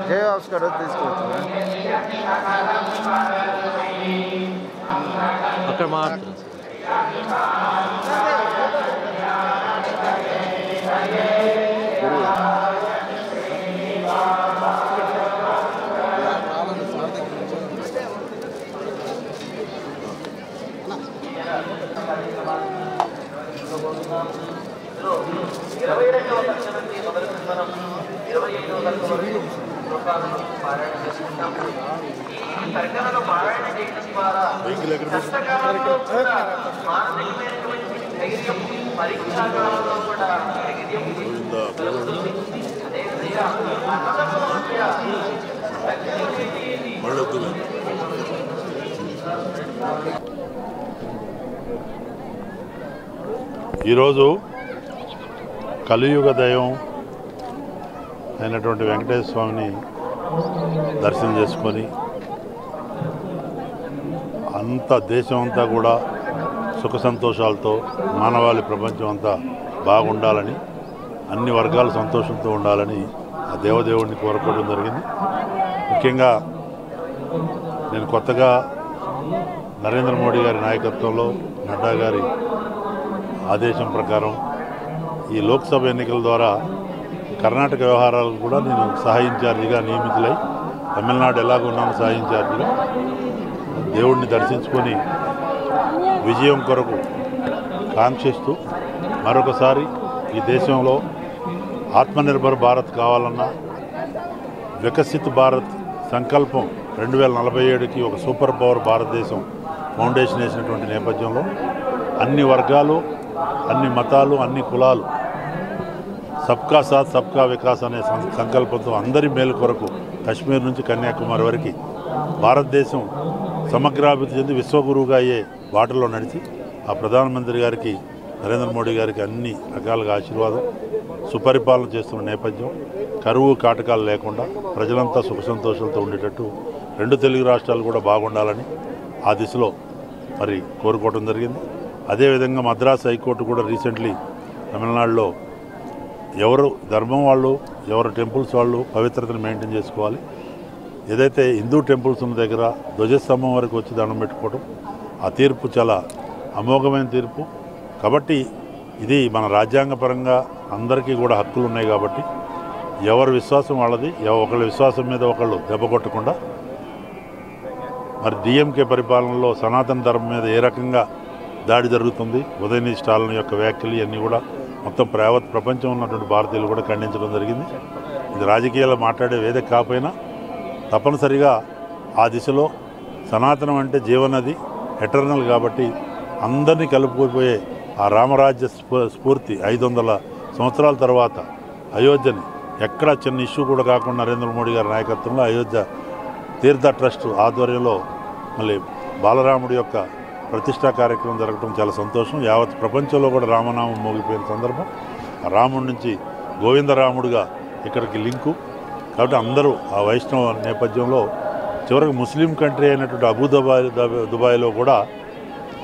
జై ఆస్కార్ తీసుకోవచ్చు అక్కడ మాత్రం ఈరోజు కలియుగ దైవం అయినటువంటి వెంకటేశ్వర స్వామిని దర్శనం చేసుకొని అంత దేశం అంతా కూడా సుఖ సంతోషాలతో మానవాళి ప్రపంచం అంతా బాగుండాలని అన్ని వర్గాలు సంతోషంతో ఉండాలని ఆ దేవదేవుడిని కోరుకోవడం జరిగింది. ముఖ్యంగా నేను కొత్తగా నరేంద్ర మోడీ గారి నాయకత్వంలో నడ్డా గారి ఆదేశం ప్రకారం ఈ లోక్సభ ఎన్నికల ద్వారా కర్ణాటక వ్యవహారాలకు కూడా నేను సహాయ ఇన్ఛార్జిగా నియమితులై తమిళనాడు ఎలాగున్నాను సహాయ ఇన్ఛార్జిగా దేవుడిని దర్శించుకొని విజయం కొరకు కాంక్షిస్తూ మరొకసారి ఈ దేశంలో ఆత్మనిర్భర్ భారత్ కావాలన్నా వికసిత్ భారత్ సంకల్పం 2047కి ఒక సూపర్ పవర్ భారతదేశం ఫౌండేషన్ వేసినటువంటి నేపథ్యంలో అన్ని వర్గాలు, అన్ని మతాలు, అన్ని కులాలు సబ్కా సాత్ సబ్కా వికాస్ అనే సంకల్పంతో అందరి మేలు కొరకు కశ్మీర్ నుంచి కన్యాకుమారి వరకు భారతదేశం సమగ్రాభివృద్ధి చెంది విశ్వగురువుగా అయ్యే బాటలో నడిచి ఆ ప్రధానమంత్రి గారికి నరేంద్ర మోడీ గారికి అన్ని రకాలుగా ఆశీర్వాదం సుపరిపాలన చేస్తున్న నేపథ్యం కరువు కాటకాలు లేకుండా ప్రజలంతా సుఖ సంతోషాలతో ఉండేటట్టు రెండు తెలుగు రాష్ట్రాలు కూడా బాగుండాలని ఆ దిశలో మరి కోరుకోవడం జరిగింది. అదేవిధంగా మద్రాసు హైకోర్టు కూడా రీసెంట్లీ తమిళనాడులో ఎవరు ధర్మం వాళ్ళు, ఎవరు టెంపుల్స్ వాళ్ళు పవిత్రతను మెయింటైన్ చేసుకోవాలి, ఏదైతే హిందూ టెంపుల్స్ ఉన్న దగ్గర ధ్వజస్తంభం వరకు వచ్చి దండం పెట్టుకోవడం, ఆ తీర్పు చాలా అమోఘమైన తీర్పు. కాబట్టి ఇది మన రాజ్యాంగపరంగా అందరికీ కూడా హక్కులు ఉన్నాయి కాబట్టి ఎవరి విశ్వాసం వాళ్ళది, ఒకళ్ళ విశ్వాసం మీద ఒకళ్ళు దెబ్బ కొట్టకుండా మరి డిఎంకే పరిపాలనలో సనాతన ధర్మం మీద ఏ రకంగా దాడి జరుగుతుంది, ఉదయనిధి స్టాలిన్ యొక్క వ్యాఖ్యలు ఇవన్నీ కూడా మొత్తం ప్రపంచం ఉన్నటువంటి భారతీయులు కూడా ఖండించడం జరిగింది. ఇది రాజకీయాలు మాట్లాడే వేదిక కాకపోయినా తప్పనిసరిగా ఆ దిశలో సనాతనం అంటే జీవనది, ఎటర్నల్ కాబట్టి అందరినీ కలుపుకుపోయే ఆ రామరాజ్య స్ఫూర్తి 500 సంవత్సరాల తర్వాత అయోధ్యని ఎక్కడా చిన్న ఇష్యూ కూడా కాకుండా నరేంద్ర మోడీ గారి నాయకత్వంలో అయోధ్య తీర్థ ట్రస్ట్ ఆధ్వర్యంలో మళ్ళీ బాలరాముడి యొక్క ప్రతిష్టా కార్యక్రమం జరగడం చాలా సంతోషం. యావత్ ప్రపంచంలో కూడా రామనామం మోగిపోయిన సందర్భం. ఆ రాముడి నుంచి గోవిందరాముడిగా ఇక్కడికి లింకు కాబట్టి అందరూ ఆ వైష్ణవ నేపథ్యంలో చివరికి ముస్లిం కంట్రీ అయినటువంటి దుబాయ్లో కూడా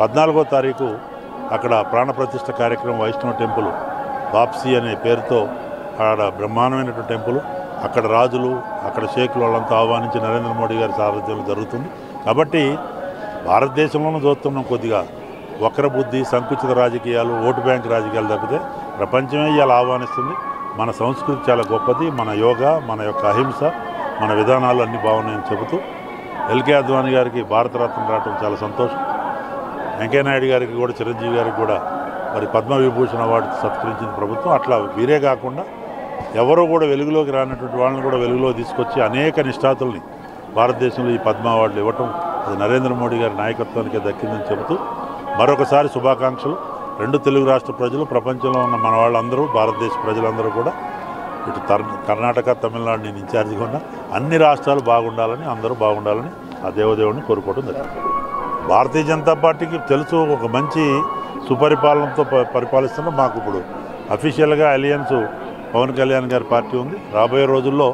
14వ తారీఖు అక్కడ ప్రాణప్రతిష్ఠ కార్యక్రమం వైష్ణవ టెంపుల్ వాప్సీ అనే పేరుతో అక్కడ బ్రహ్మాండమైనటువంటి టెంపుల్, అక్కడ రాజులు, అక్కడ షేకులు వాళ్ళంతా ఆహ్వానించి నరేంద్ర మోడీ గారి సారథ్యంలో జరుగుతుంది. కాబట్టి భారతదేశంలోనూ చూస్తున్నాం కొద్దిగా వక్ర బుద్ధి, సంకుచిత రాజకీయాలు, ఓటు బ్యాంక్ రాజకీయాలు తప్పితే ప్రపంచమే ఇవాళ ఆహ్వానిస్తుంది. మన సంస్కృతి చాలా గొప్పది, మన యోగా, మన యొక్క అహింస, మన విధానాలు అన్నీ బాగున్నాయని చెబుతూ ఎల్కే అద్వానీ గారికి భారతరత్న రావడం చాలా సంతోషం. వెంకయ్యనాయుడు గారికి కూడా, చిరంజీవి గారికి కూడా మరి పద్మవిభూషణ్ అవార్డు సత్కరించిన ప్రభుత్వం. అట్లా వీరే కాకుండా ఎవరో కూడా వెలుగులోకి రానటువంటి వాళ్ళని కూడా వెలుగులో తీసుకొచ్చి అనేక నిష్ఠాతుల్ని భారతదేశంలో ఈ పద్మ అవార్డులు ఇవ్వటం అది నరేంద్ర మోడీ గారి నాయకత్వానికి దక్కిందని చెబుతూ మరొకసారి శుభాకాంక్షలు. రెండు తెలుగు రాష్ట్ర ప్రజలు, ప్రపంచంలో ఉన్న మన వాళ్ళందరూ, భారతదేశ ప్రజలందరూ కూడా ఇటు కర్ణాటక, తమిళనాడు నేను ఇన్ఛార్జిగా ఉన్న అన్ని రాష్ట్రాలు బాగుండాలని, అందరూ బాగుండాలని ఆ దేవదేవుడిని కోరుకోవడం జరిగింది. భారతీయ జనతా పార్టీకి తెలుసు ఒక మంచి సుపరిపాలనతో పరిపాలిస్తున్న మాకు ఇప్పుడు అఫీషియల్గా అలయన్స్ పవన్ కళ్యాణ్ గారి పార్టీ ఉంది. రాబోయే రోజుల్లో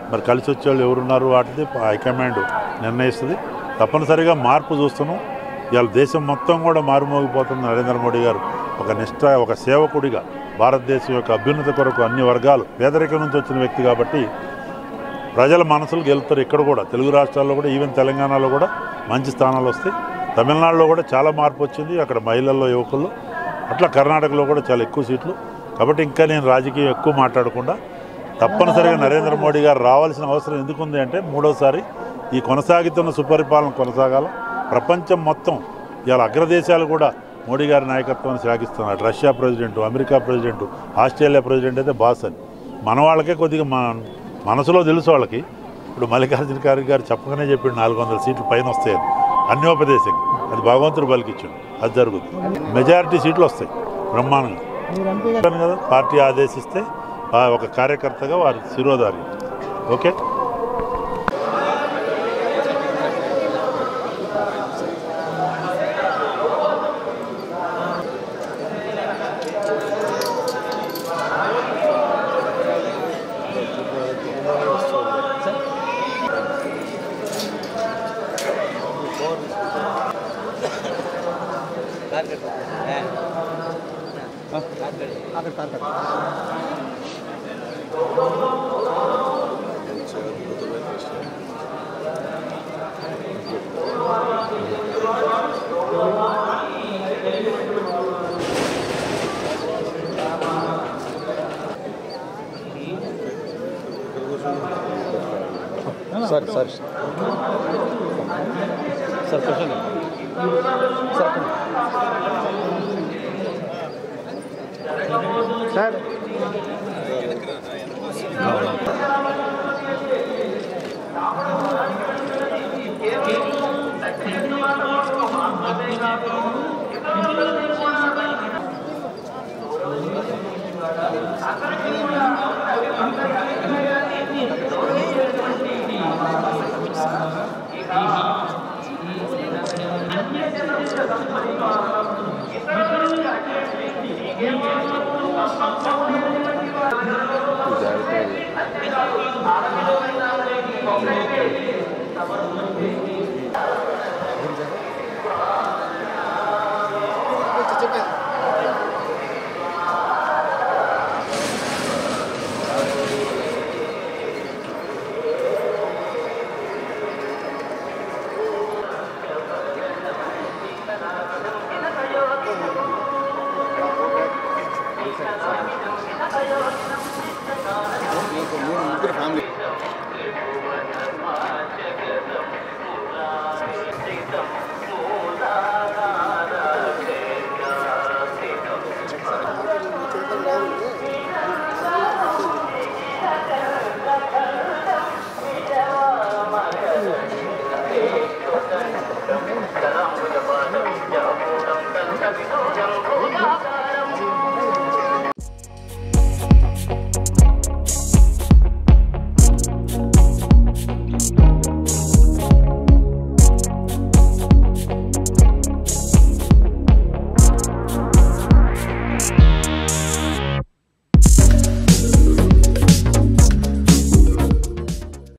మరి కలిసి వచ్చే వాళ్ళు ఎవరున్నారు వాటిది హైకమాండ్ నిర్ణయిస్తుంది. తప్పనిసరిగా మార్పు చూస్తున్నాం. ఇవాళ దేశం మొత్తం కూడా మారుమోగిపోతుంది. నరేంద్ర మోడీ గారు ఒక నిష్ఠ, ఒక సేవకుడిగా భారతదేశం యొక్క అభ్యున్నతి కొరకు అన్ని వర్గాలు, పేదరికం నుంచి వచ్చిన వ్యక్తి కాబట్టి ప్రజల మనసులు గెలుస్తారు. ఇక్కడ కూడా తెలుగు రాష్ట్రాల్లో కూడా, ఈవెన్ తెలంగాణలో కూడా మంచి స్థానాలు వస్తాయి. తమిళనాడులో కూడా చాలా మార్పు వచ్చింది, అక్కడ మహిళల్లో, యువకుల్లో. అట్లా కర్ణాటకలో కూడా చాలా ఎక్కువ సీట్లు. కాబట్టి ఇంకా నేను రాజకీయం ఎక్కువ మాట్లాడకుండా తప్పనిసరిగా నరేంద్ర మోడీ గారు రావాల్సిన అవసరం ఎందుకుంది అంటే, మూడోసారి ఈ కొనసాగుతున్న సుపరిపాలన కొనసాగాల. ప్రపంచం మొత్తం ఇవాళ అగ్రదేశాలు కూడా మోడీ గారి నాయకత్వాన్ని శ్లాఘిస్తున్నారు. Russia president, America president, Australia president అయితే బాస్ అని. మన వాళ్ళకే కొద్దిగా మనసులో తెలుసు వాళ్ళకి. ఇప్పుడు మల్లికార్జున ఖార్గే గారు చెప్పగానే చెప్పాడు 400 సీట్లు పైన వస్తాయని. అన్యోపదేశంగా అది భగవంతుడు పలికిచ్చాడు. అది జరుగుతుంది. మెజారిటీ సీట్లు వస్తాయి బ్రహ్మాండంగా కదా. పార్టీ ఆదేశిస్తే ఒక కార్యకర్తగా వారి శిరోధారి. Okay. Sir sir sir question sir family